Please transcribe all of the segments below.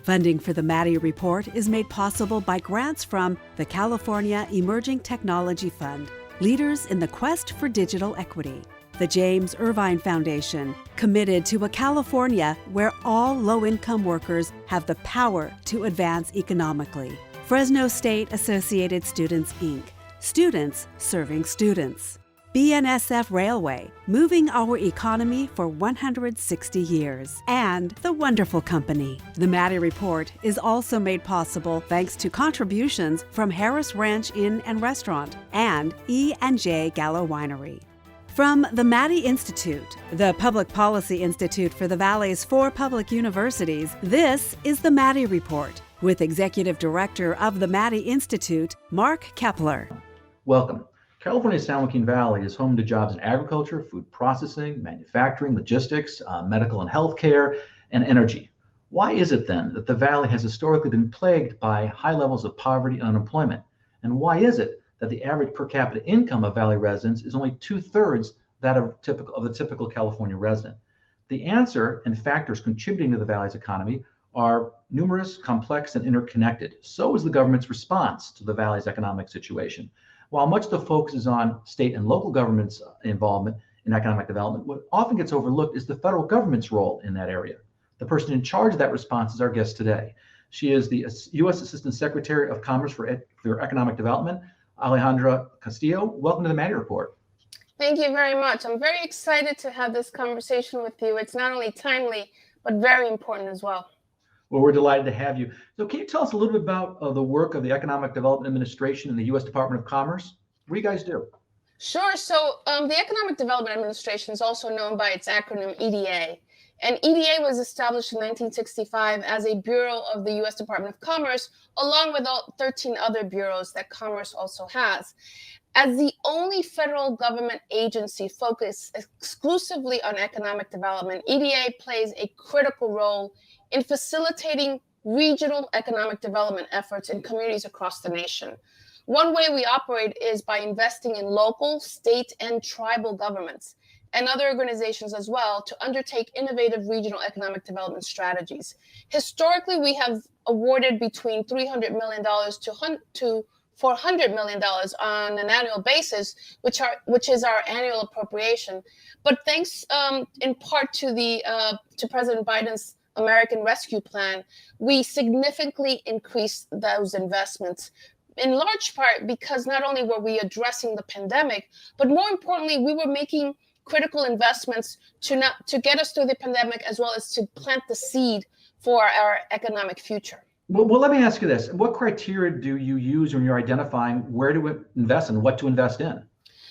Funding for the Maddy Report is made possible by grants from the California Emerging Technology Fund, leaders in the quest for digital equity. The James Irvine Foundation, committed to a California where all low-income workers have the power to advance economically. Fresno State Associated Students, Inc., students serving students. BNSF Railway, moving our economy for 160 years. And The Wonderful Company. The Maddy Report is also made possible thanks to contributions from Harris Ranch Inn and Restaurant and E&J Gallo Winery. From the Maddy Institute, the Public Policy Institute for the Valley's 4 public universities, this is the Maddy Report with Executive Director of the Maddy Institute, Mark Keppler. Welcome. California's San Joaquin Valley is home to jobs in agriculture, food processing, manufacturing, logistics, medical and healthcare, and energy. Why is it then that the valley has historically been plagued by high levels of poverty and unemployment? And why is it that the average per capita income of valley residents is only 2/3 that of the typical California resident? The answer and factors contributing to the valley's economy are numerous, complex, and interconnected. So is the government's response to the valley's economic situation. While much of the focus is on state and local government's involvement in economic development, what often gets overlooked is the federal government's role in that area. The person in charge of that response is our guest today. She is the U.S. Assistant Secretary of Commerce for Economic Development, Alejandra Castillo. Welcome to the Maddy Report. Thank you very much. I'm very excited to have this conversation with you. It's not only timely, but very important as well. Well, we're delighted to have you. So can you tell us a little bit about the work of the Economic Development Administration and the U.S. Department of Commerce? What do you guys do? Sure. So the Economic Development Administration is also known by its acronym EDA. And EDA was established in 1965 as a bureau of the U.S. Department of Commerce, along with all 13 other bureaus that Commerce also has. As the only federal government agency focused exclusively on economic development, EDA plays a critical role in facilitating regional economic development efforts in communities across the nation. One way we operate is by investing in local, state, and tribal governments and other organizations as well to undertake innovative regional economic development strategies. Historically, we have awarded between $300 million to $400 million on an annual basis, which is our annual appropriation. But thanks in part to President Biden's American Rescue Plan, we significantly increased those investments, in large part because not only were we addressing the pandemic, but more importantly, we were making critical investments to get us through the pandemic, as well as to plant the seed for our economic future. Well, let me ask you this. What criteria do you use when you're identifying where to invest and what to invest in?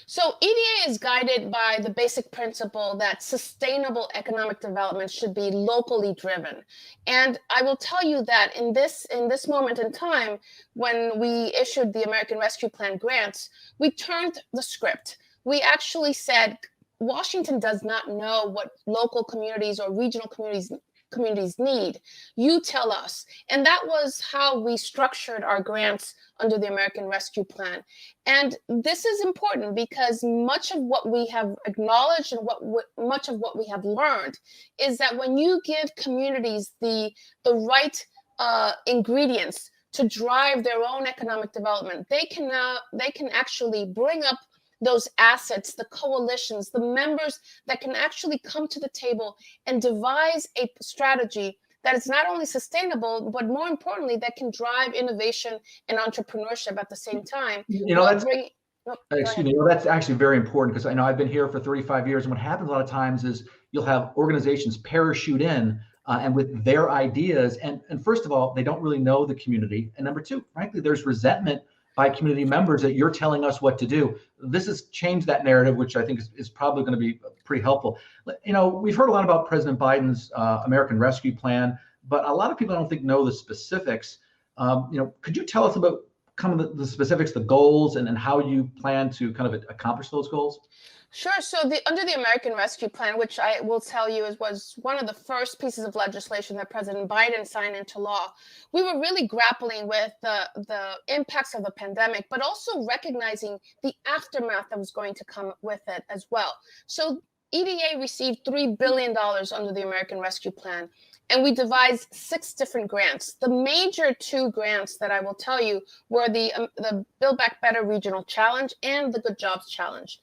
So EDA is guided by the basic principle that sustainable economic development should be locally driven. And I will tell you that in this moment in time, when we issued the American Rescue Plan grants, we turned the script. We actually said, Washington does not know what local communities or regional communities need. You tell us. And that was how we structured our grants under the American Rescue Plan. And this is important because much of what we have acknowledged and much of what we have learned is that when you give communities the right ingredients to drive their own economic development, they can actually bring up those assets, the coalitions, the members that can actually come to the table and devise a strategy that is not only sustainable, but more importantly, that can drive innovation and entrepreneurship at the same time. That's actually very important, because I know I've been here for 35 years, and what happens a lot of times is you'll have organizations parachute in and with their ideas, and first of all, they don't really know the community, and number two, frankly, there's resentment by community members that you're telling us what to do. This has changed that narrative, which I think is probably going to be pretty helpful. We've heard a lot about President Biden's American Rescue Plan, but a lot of people I don't think know the specifics. Could you tell us about kind of the specifics, the goals, and how you plan to kind of accomplish those goals? Sure. So under the American Rescue Plan, which I will tell you was one of the first pieces of legislation that President Biden signed into law, we were really grappling with the impacts of the pandemic, but also recognizing the aftermath that was going to come with it as well. So EDA received $3 billion under the American Rescue Plan, and we devised 6 different grants. The major 2 grants that I will tell you were the Build Back Better Regional Challenge and the Good Jobs Challenge.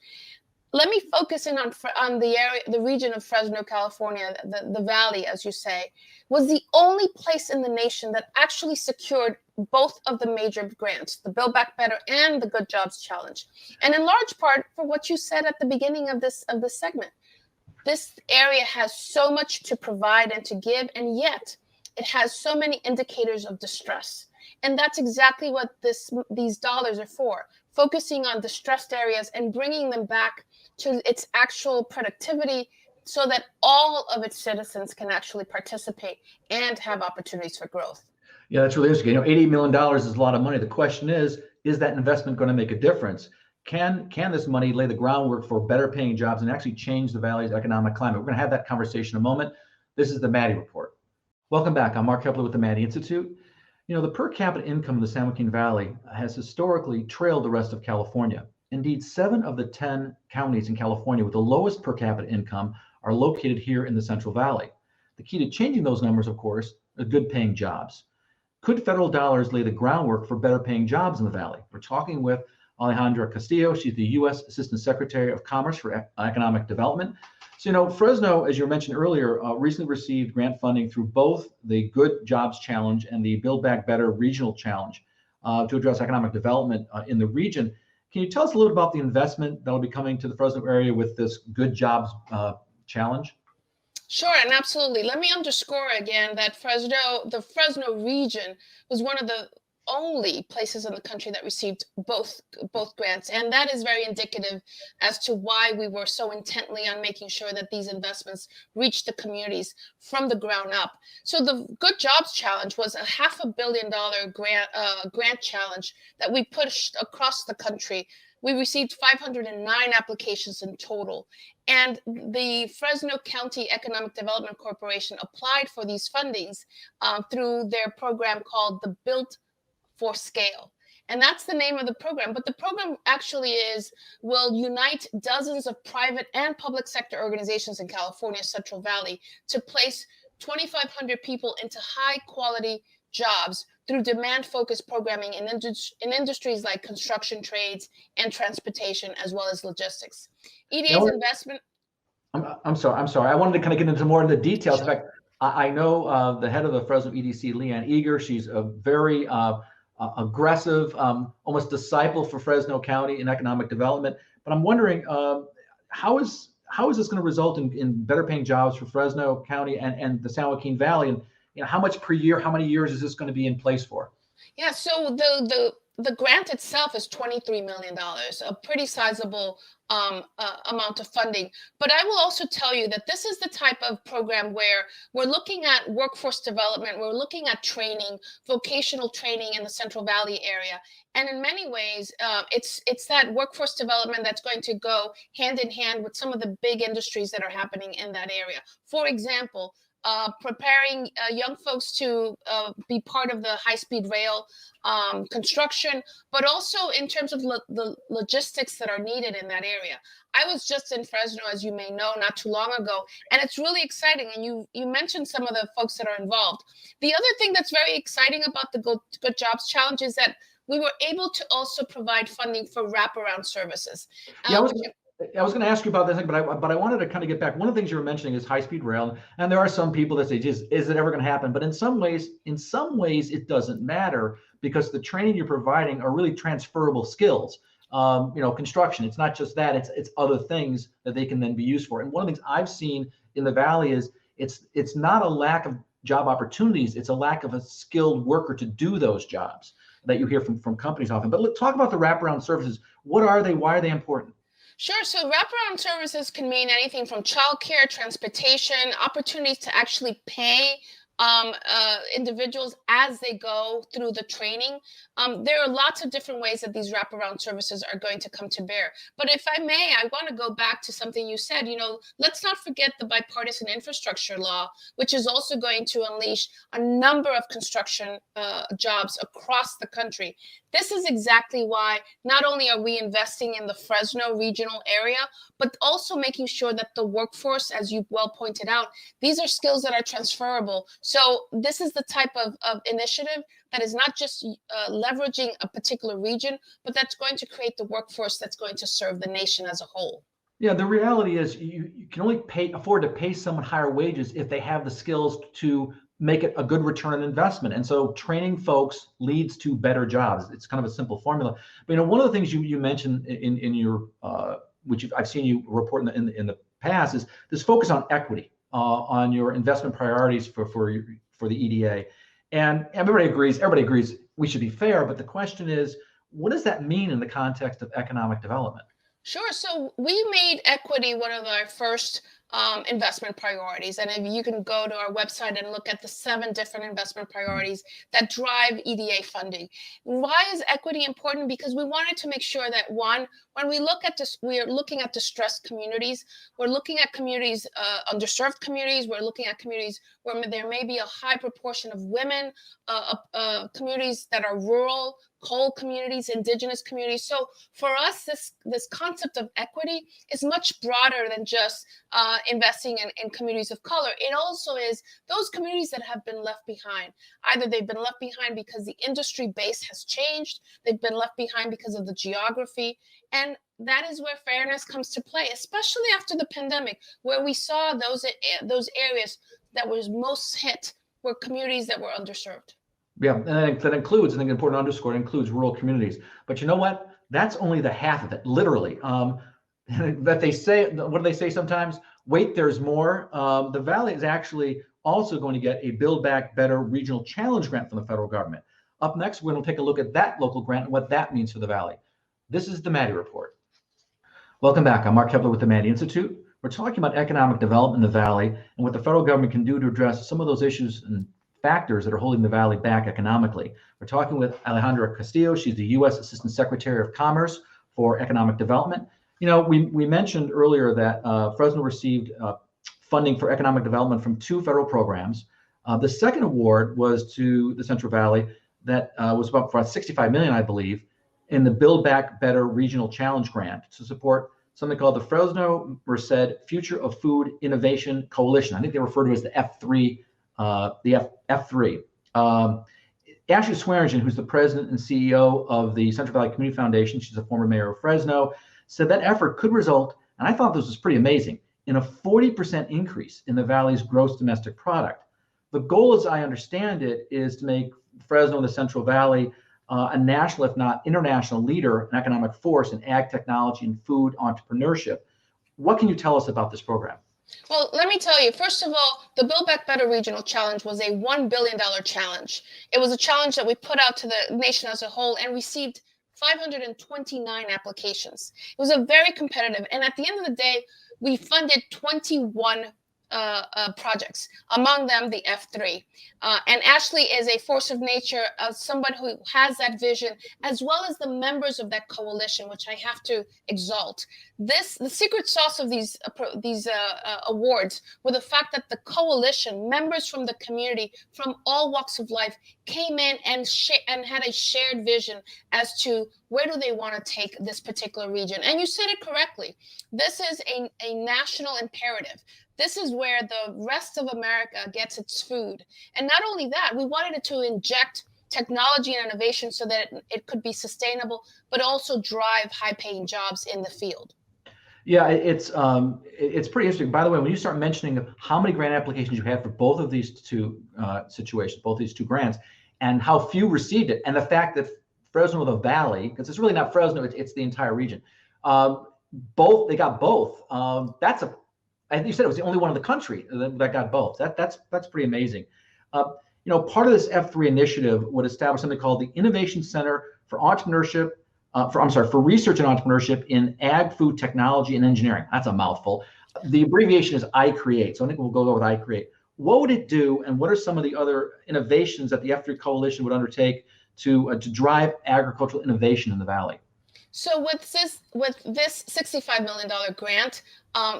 Let me focus in on the area, the region of Fresno, California, the Valley, as you say, was the only place in the nation that actually secured both of the major grants, the Build Back Better and the Good Jobs Challenge. And in large part for what you said at the beginning of this segment. This area has so much to provide and to give, and yet it has so many indicators of distress. And that's exactly what these dollars are for, focusing on distressed areas and bringing them back to its actual productivity so that all of its citizens can actually participate and have opportunities for growth. Yeah, that's really interesting. $80 million is a lot of money. The question is that investment going to make a difference? Can this money lay the groundwork for better paying jobs and actually change the Valley's economic climate? We're going to have that conversation in a moment. This is the Maddy Report. Welcome back. I'm Mark Keppler with the Maddy Institute. The per capita income of the San Joaquin Valley has historically trailed the rest of California. Indeed, 7 of the 10 counties in California with the lowest per capita income are located here in the Central Valley. The key to changing those numbers, of course, are good paying jobs. Could federal dollars lay the groundwork for better paying jobs in the Valley? We're talking with Alejandra Castillo. She's the U.S. Assistant Secretary of Commerce for Economic Development. So, Fresno, as you mentioned earlier, recently received grant funding through both the Good Jobs Challenge and the Build Back Better Regional Challenge to address economic development in the region. Can you tell us a little about the investment that'll be coming to the Fresno area with this Good Jobs Challenge? Sure, and absolutely. Let me underscore again that the Fresno region was one of the only places in the country that received both grants, and that is very indicative as to why we were so intently on making sure that these investments reach the communities from the ground up. So the Good Jobs Challenge was a $500 million grant challenge that we pushed across the country. We received 509 applications in total. And the Fresno County Economic Development Corporation applied for these fundings through their program called the Built for Scale. And that's the name of the program. But the program actually will unite dozens of private and public sector organizations in California's Central Valley to place 2,500 people into high quality jobs through demand-focused programming in industries like construction, trades, and transportation, as well as logistics. EDA's investment. I'm sorry. I wanted to kind of get into more of the details. Sure. In fact, I know the head of the Fresno EDC, Leanne Eager. She's a very aggressive, almost disciple for Fresno County in economic development. But I'm wondering, how is this going to result in better paying jobs for Fresno County and the San Joaquin Valley? And how much per year, how many years is this going to be in place for? Yeah, so the grant itself is $23 million, a pretty sizable amount of funding. But I will also tell you that this is the type of program where we're looking at workforce development, we're looking at training, vocational training in the Central Valley area. And in many ways, it's that workforce development that's going to go hand in hand with some of the big industries that are happening in that area. For example, preparing young folks to be part of the high-speed rail construction, but also in terms of the logistics that are needed in that area. I was just in Fresno, as you may know, not too long ago, and it's really exciting. And you mentioned some of the folks that are involved. The other thing that's very exciting about the Good Jobs Challenge is that we were able to also provide funding for wraparound services. I was going to ask you about this, but I wanted to kind of get back. One of the things you were mentioning is high-speed rail, and there are some people that say, "Is it ever going to happen?" But in some ways, it doesn't matter because the training you're providing are really transferable skills. Construction. It's not just that; it's other things that they can then be used for. And one of the things I've seen in the Valley is it's not a lack of job opportunities; it's a lack of a skilled worker to do those jobs that you hear from companies often. But let's talk about the wraparound services. What are they? Why are they important? Sure. So wraparound services can mean anything from childcare, transportation, opportunities to actually pay individuals as they go through the training. There are lots of different ways that these wraparound services are going to come to bear. But if I may, I want to go back to something you said. Let's not forget the bipartisan infrastructure law, which is also going to unleash a number of construction jobs across the country. This is exactly why not only are we investing in the Fresno regional area, but also making sure that the workforce, as you well pointed out, these are skills that are transferable. So this is the type of initiative that is not just leveraging a particular region, but that's going to create the workforce that's going to serve the nation as a whole. Yeah, the reality is you can only afford to pay someone higher wages if they have the skills to make it a good return on investment. And so training folks leads to better jobs. It's kind of a simple formula. But one of the things you mentioned in your which I've seen you report in the past is this focus on equity on your investment priorities for the EDA. And everybody agrees we should be fair. But the question is, what does that mean in the context of economic development? Sure. So we made equity one of our first investment priorities. And if you can go to our website and look at the 7 different investment priorities that drive EDA funding. Why is equity important? Because we wanted to make sure that, one, when we look at this, we are looking at distressed communities. We're looking at communities, underserved communities. We're looking at communities where there may be a high proportion of women, communities that are rural, coal communities, indigenous communities. So for us, this concept of equity is much broader than just investing in communities of color. It also is those communities that have been left behind. Either they've been left behind because the industry base has changed, they've been left behind because of the geography, and that is where fairness comes to play, especially after the pandemic, where we saw those areas that was most hit were communities that were underserved. Yeah, and that includes, I think important to underscore, it includes rural communities. But you know what? That's only the half of it, literally. That they say, what do they say sometimes? Wait, there's more. The Valley is actually also going to get a Build Back Better Regional Challenge grant from the federal government. Up next, we're going to take a look at that local grant and what that means for the Valley. This is the Maddy Report. Welcome back. I'm Mark Keppler with the Maddy Institute. We're talking about economic development in the Valley and what the federal government can do to address some of those issues and factors that are holding the Valley back economically. We're talking with Alejandra Castillo. She's the U.S. Assistant Secretary of Commerce for Economic Development. We mentioned earlier that Fresno received funding for economic development from 2 federal programs. The second award was to the Central Valley that was about for $65 million, I believe, in the Build Back Better Regional Challenge Grant to support something called the Fresno Merced Future of Food Innovation Coalition. I think they refer to it as the F3. F3. Ashley Swearingen, who's the president and CEO of the Central Valley Community Foundation, she's a former mayor of Fresno, said that effort could result, and I thought this was pretty amazing, in a 40% increase in the Valley's gross domestic product. The goal, as I understand it, is to make Fresno and the Central Valley a national, if not international, leader in economic force in ag technology and food entrepreneurship. What can you tell us about this program? Well, let me tell you, first of all, the Build Back Better Regional Challenge was a $1 billion challenge. It was a challenge that we put out to the nation as a whole and received 529 applications. It was a very competitive, and at the end of the day, we funded 21 projects, among them the F3. And Ashley is a force of nature, someone who has that vision, as well as the members of that coalition, which I have to exalt. The secret sauce of these awards were the fact that the coalition, members from the community, from all walks of life, came in and had a shared vision as to where do they want to take this particular region. And you said it correctly. This is a national imperative. This is where the rest of America gets its food. And not only that, we wanted it to inject technology and innovation so that it could be sustainable, but also drive high-paying jobs in the field. Yeah, it's pretty interesting. By the way, when you start mentioning how many grant applications you had for both of these 2 situations, both these 2 grants, and how few received it, and the fact that Fresno, the Valley, because it's really not Fresno, it's the entire region. They got both. I think you said it was the only one in the country that got both. That's pretty amazing. Part of this F3 initiative would establish something called the Innovation Center for Entrepreneurship, for Research and Entrepreneurship in Ag, Food, Technology, and Engineering. That's a mouthful. The abbreviation is iCreate. So I think we'll go over with iCreate. What would it do, and what are some of the other innovations that the F3 Coalition would undertake to drive agricultural innovation in the Valley? So with this $65 million grant,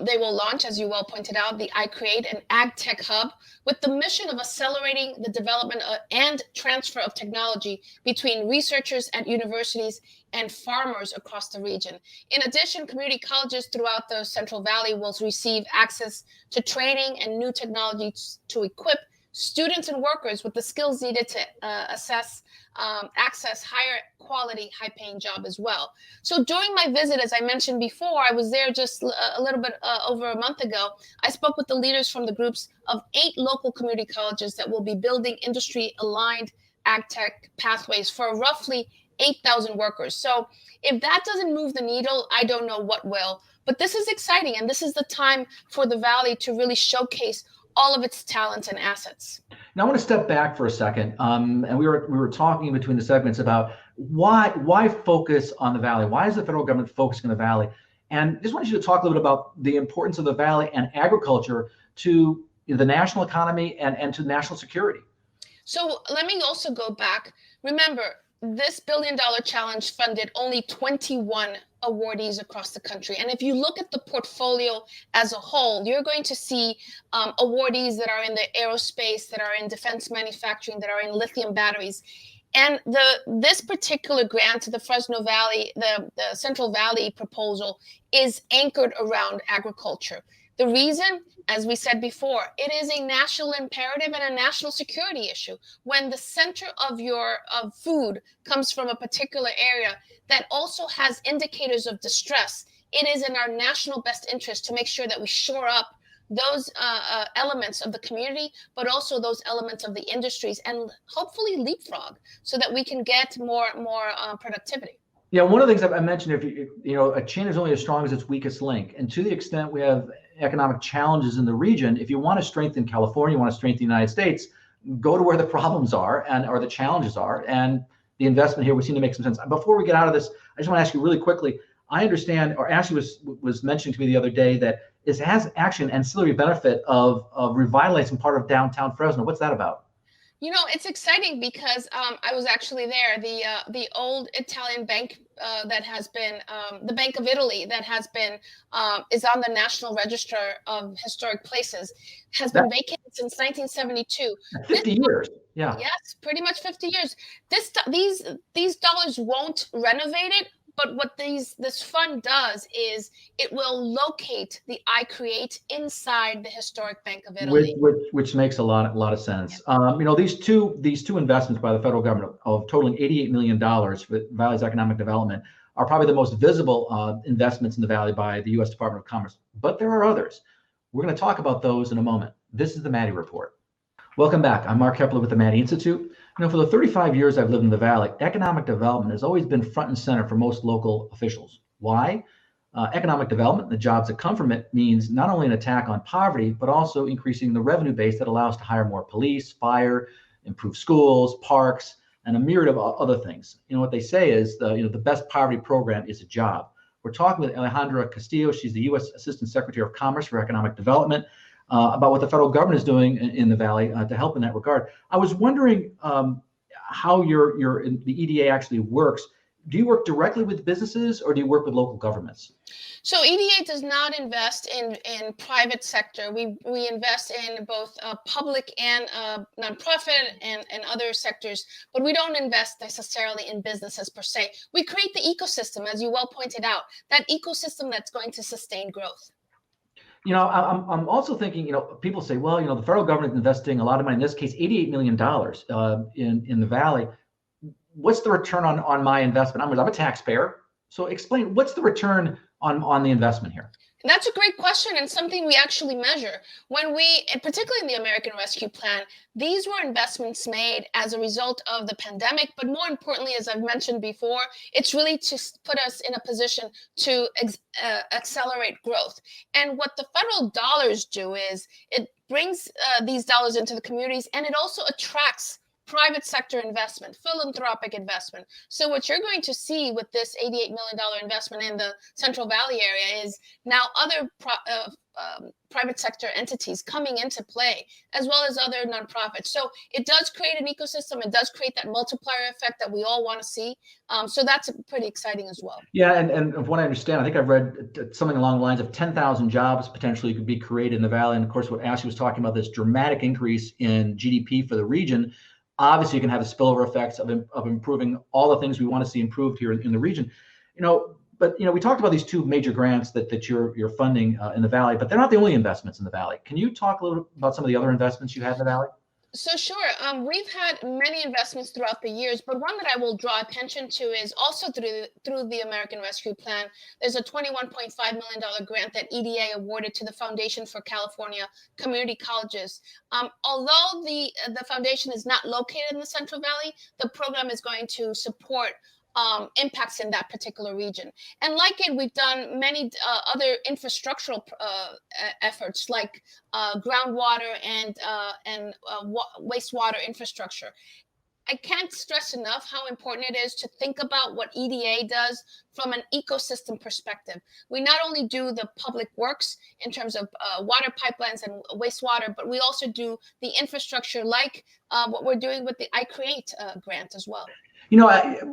they will launch, as you well pointed out, the iCreate and Ag Tech Hub with the mission of accelerating the development and transfer of technology between researchers at universities and farmers across the region. In addition, community colleges throughout the Central Valley will receive access to training and new technologies to equip students and workers with the skills needed to access higher quality, high paying job as well. So during my visit, as I mentioned before, I was there just a little bit over a month ago. I spoke with the leaders from the groups of 8 local community colleges that will be building industry aligned ag tech pathways for roughly 8,000 workers. So if that doesn't move the needle, I don't know what will. But this is exciting, and this is the time for the Valley to really showcase all of its talents and assets. Now I want to step back for a second, and we were talking between the segments about why focus on the Valley? Why is the federal government focusing on the Valley? And just wanted you to talk a little bit about the importance of the Valley and agriculture to the national economy and to national security. So let me also go back. Remember, this $1 billion challenge funded only 21 awardees across the country. And if you look at the portfolio as a whole, you're going to see awardees that are in the aerospace, that are in defense manufacturing, that are in lithium batteries. And this particular grant, the Fresno Valley, the Central Valley proposal, is anchored around agriculture. The reason, as we said before, it is a national imperative and a national security issue. When the center of food comes from a particular area that also has indicators of distress, it is in our national best interest to make sure that we shore up those elements of the community, but also those elements of the industries, and hopefully leapfrog so that we can get more productivity. Yeah, one of the things I mentioned, a chain is only as strong as its weakest link. And to the extent we have economic challenges in the region, if you want to strengthen California, you want to strengthen the United States, go to where the problems are or the challenges are. And the investment here would seem to make some sense. Before we get out of this, I just want to ask you really quickly. I understand, or Ashley was mentioning to me the other day, that this has actually an ancillary benefit of revitalizing part of downtown Fresno. What's that about? You know, it's exciting because I was actually there. The old Italian bank that has been the Bank of Italy that has been is on the National Register of Historic Places, has been vacant since 1972. 50 years. Yeah. Yes, pretty much 50 years. These dollars won't renovate it. But what this fund does is it will locate the iCreate inside the historic Bank of Italy, which makes a lot of sense. Yeah. These two investments by the federal government of totaling $88 million for the Valley's economic development are probably the most visible investments in the Valley by the U.S. Department of Commerce. But there are others. We're going to talk about those in a moment. This is the Maddy Report. Welcome back. I'm Mark Keppler with the Maddy Institute. For the 35 years I've lived in the Valley, economic development has always been front and center for most local officials. Why? Economic development, the jobs that come from it, means not only an attack on poverty, but also increasing the revenue base that allows to hire more police, fire, improve schools, parks, and a myriad of other things. What they say is the best poverty program is a job. We're talking with Alejandra Castillo. She's the U.S. Assistant Secretary of Commerce for Economic Development. About what the federal government is doing in the Valley to help in that regard. I was wondering how the EDA actually works. Do you work directly with businesses or do you work with local governments? So EDA does not invest in private sector. We invest in both public and nonprofit and other sectors, but we don't invest necessarily in businesses per se. We create the ecosystem, as you well pointed out, that ecosystem that's going to sustain growth. I'm also thinking, people say, well, the federal government is investing a lot of money, in this case, $88 million in the Valley. What's the return on my investment? I'm a taxpayer. So explain, what's the return on the investment here? That's a great question, and something we actually measure. And particularly in the American Rescue Plan, these were investments made as a result of the pandemic, but more importantly, as I've mentioned before, it's really to put us in a position to accelerate growth. And what the federal dollars do is it brings these dollars into the communities, and it also attracts private sector investment, philanthropic investment. So what you're going to see with this $88 million investment in the Central Valley area is now other private sector entities coming into play, as well as other nonprofits. So it does create an ecosystem. It does create that multiplier effect that we all want to see. So that's pretty exciting as well. Yeah, and from what I understand, I think I've read something along the lines of 10,000 jobs potentially could be created in the Valley. And of course, what Ashley was talking about, this dramatic increase in GDP for the region, obviously you can have the spillover effects of improving all the things we want to see improved here in the region. But we talked about these two major grants that you're funding in the Valley, but they're not the only investments in the Valley. Can you talk a little bit about some of the other investments you have in the Valley? So sure, we've had many investments throughout the years, but one that I will draw attention to is also through the American Rescue Plan. There's a $21.5 million grant that EDA awarded to the Foundation for California Community Colleges. Although the foundation is not located in the Central Valley, the program is going to support impacts in that particular region. And like it, we've done many other infrastructural efforts like groundwater and wastewater infrastructure. I can't stress enough how important it is to think about what EDA does from an ecosystem perspective. We not only do the public works in terms of water pipelines and wastewater, but we also do the infrastructure like what we're doing with the I Create grant as well.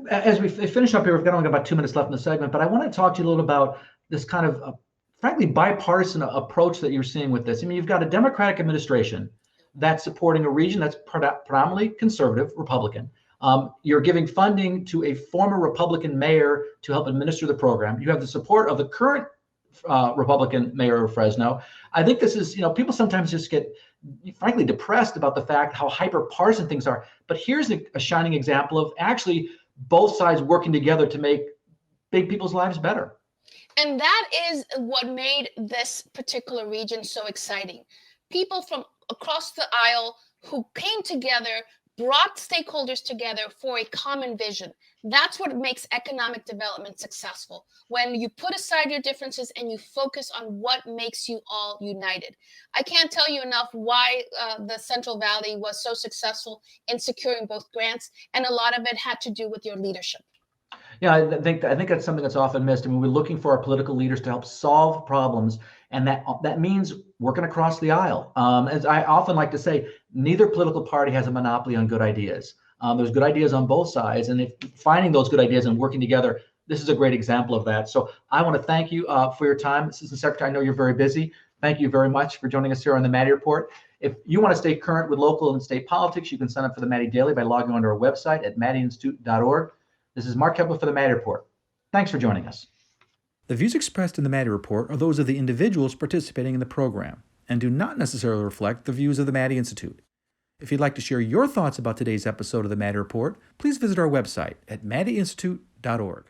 As we finish up here, we've got only about 2 minutes left in the segment, but I want to talk to you a little about this kind of, frankly, bipartisan approach that you're seeing with this. I mean, you've got a Democratic administration that's supporting a region that's predominantly conservative, Republican. You're giving funding to a former Republican mayor to help administer the program. You have the support of the current Republican mayor of Fresno. I think this is, people sometimes just get, frankly, depressed about the fact how hyper-partisan things are. But here's a shining example of actually both sides working together to make big people's lives better. And that is what made this particular region so exciting. People from across the aisle who came together, brought stakeholders together for a common vision. That's what makes economic development successful. When you put aside your differences and you focus on what makes you all united. I can't tell you enough why the Central Valley was so successful in securing both grants, and a lot of it had to do with your leadership. Yeah, I think that's something that's often missed. I mean, we're looking for our political leaders to help solve problems, and that means working across the aisle. As I often like to say, neither political party has a monopoly on good ideas. There's good ideas on both sides, and if finding those good ideas and working together, this is a great example of that. So I want to thank you for your time, Assistant Secretary. I know you're very busy. Thank you very much for joining us here on the Maddy Report. If you want to stay current with local and state politics, you can sign up for the Maddy Daily by logging onto our website at maddyinstitute.org. This is Mark Keppler for the Maddy Report. Thanks for joining us. The views expressed in the Maddy Report are those of the individuals participating in the program and do not necessarily reflect the views of the Maddy Institute. If you'd like to share your thoughts about today's episode of the Maddy Report, please visit our website at maddyinstitute.org.